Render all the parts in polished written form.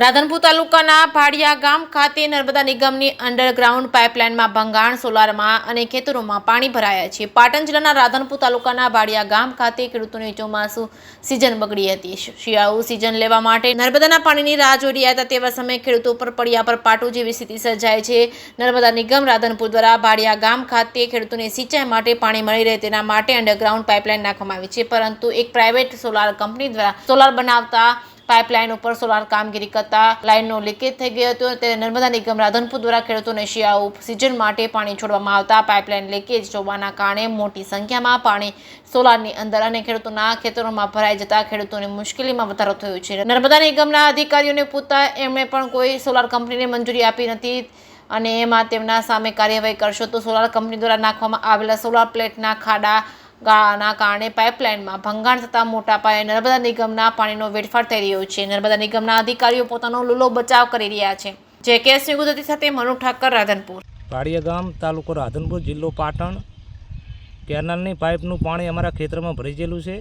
રાધનપુર તાલુકાના ભાડિયા ગામ ખાતે નર્મદા નિગમની અંડરગ્રાઉન્ડ પાઇપલાઇનમાં ભંગાણ, સોલારમાં અને ખેતરોમાં પાણી ભરાયા છે. પાટણ જિલ્લાના રાધનપુર તાલુકાના ભાડિયા ગામ ખાતે ખેડૂતોની ચોમાસુ સિઝન બગડી હતી. શિયાળુ સિઝન લેવા માટે નર્મદાના પાણીની રાહ જોઈ રહ્યા હતા તેવા સમયે ખેડૂતો પર પડ્યા પર પાટું જેવી સ્થિતિ સર્જાય છે. નર્મદા નિગમ રાધનપુર દ્વારા ભાડિયા ગામ ખાતે ખેડૂતોને સિંચાઈ માટે પાણી મળી રહે તેના માટે અંડરગ્રાઉન્ડ પાઇપલાઇન નાખવામાં આવી છે, પરંતુ એક પ્રાઇવેટ સોલાર કંપની દ્વારા સોલાર બનાવતા પાઇપલાઇન ઉપર સોલાર કામગીરી કરતા લાઇનનો લીકેજ થઈ ગયો હતો. ત્યારે નર્મદા નિગમ રાધનપુર દ્વારા ખેડૂતોને શિયાળુ સિઝન માટે પાણી છોડવામાં આવતા પાઇપલાઇન લીકેજ હોવાના કારણે મોટી સંખ્યામાં પાણી સોલારની અંદર અને ખેડૂતોના ખેતરોમાં ભરાઈ જતા ખેડૂતોને મુશ્કેલીમાં વધારો થયો છે. નર્મદા નિગમના અધિકારીઓને પૂછતા એમણે પણ કોઈ સોલાર કંપનીને મંજૂરી આપી નથી અને એમાં તેમના સામે કાર્યવાહી કરશો તો સોલાર કંપની દ્વારા નાખવામાં આવેલા સોલાર પ્લેટના ખાડા ગાળાના કારણે પાઇપલાઇનમાં ભંગાણ થતાં મોટા પાયે નર્મદા નિગમના પાણીનો વેડફાટ થઈ રહ્યો છે. નર્મદા નિગમના અધિકારીઓ પોતાનો લૂલો બચાવ કરી રહ્યા છે. જે કેસની ગુજરાતી સાથે મનુ ઠાકર, રાધનપુર. ભાડિયા ગામ, તાલુકો રાધનપુર, જિલ્લો પાટણ. કેનાલની પાઇપનું પાણી અમારા ખેતરમાં ભરી ગયેલું છે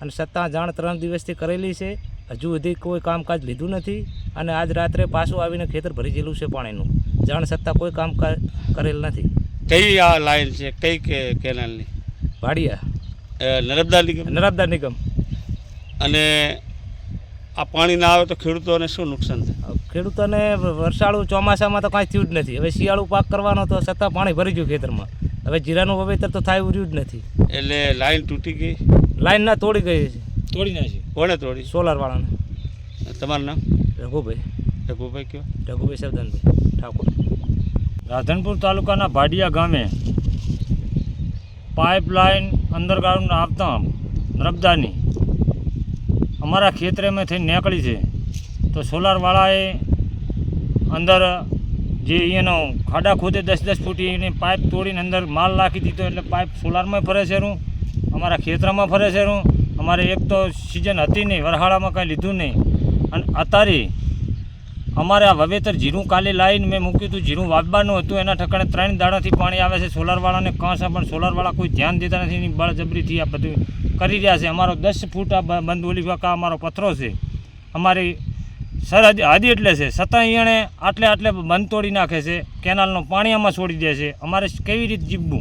અને છતાં જાણ 3 દિવસથી કરેલી છે. હજુ સુધી કોઈ કામકાજ લીધું નથી અને આજ રાત્રે પાછું આવીને ખેતર ભરી ગયેલું છે પાણીનું. જાણ છતાં કોઈ કામકાજ કરેલ નથી. કઈ આ લાઈન છે, કઈ કેનાલની? ભાડિયા નર્મદા નિગમ. અને આ પાણી ના આવે તો ખેડૂતોને શું નુકસાન થાય? ખેડૂતોને વરસાળું ચોમાસામાં તો કાંઈ થયું જ નથી. હવે શિયાળુ પાક કરવાનો તો છતાં પાણી ભરી ગયું ખેતરમાં. હવે જીરાનું વાવેતર તો થાય રહ્યું જ નથી. એટલે લાઈન તૂટી ગઈ? લાઈન ના તોડી ગઈ છે. તોડી નાખી. કોણે તોડી? સોલારવાળાને. તમારું નામ? રઘુભાઈ. રઘુભાઈ કયો? રઘુભાઈ શબ્દનભાઈ ઠાકોર. રાધનપુર તાલુકાના ભાડિયા ગામે પાઇપલાઇન અંડરગ્રાઉન્ડ આવતા નર્મદાની અમારા ખેતરેમાંથી નીકળી છે તો સોલારવાળાએ અંદર જે એનો ખાડા ખોદે 10-10 ફૂટી એની પાઇપ તોડીને અંદર માલ નાખી દીધો. એટલે પાઇપ સોલારમાં ફરે છે, અમારા ખેતરમાં ફરે છે. અમારે એક તો સિઝન હતી નહીં, વરહાળામાં કાંઈ લીધું નહીં. અને અત્યારે અમારે આ વાવેતર જીરું કાલે લાવીને મેં મૂક્યું હતું, જીરું વાવવાનું હતું. એના ઠકાણે 3 દાડાથી પાણી આવે છે. સોલારવાળાને કાંસા પણ સોલારવાળા કોઈ ધ્યાન દેતા નથી. એની બળજબરીથી આ બધું કરી રહ્યા છે. અમારો 10 ફૂટ આ બંધ ઓલી વાંકા અમારો પથરો છે. અમારી સરહદ હદી એટલે છે, છતાં એણે આટલે બંધ તોડી નાખે છે. કેનાલનું પાણી આમાં છોડી દે છે. અમારે કેવી રીતે જીવવું?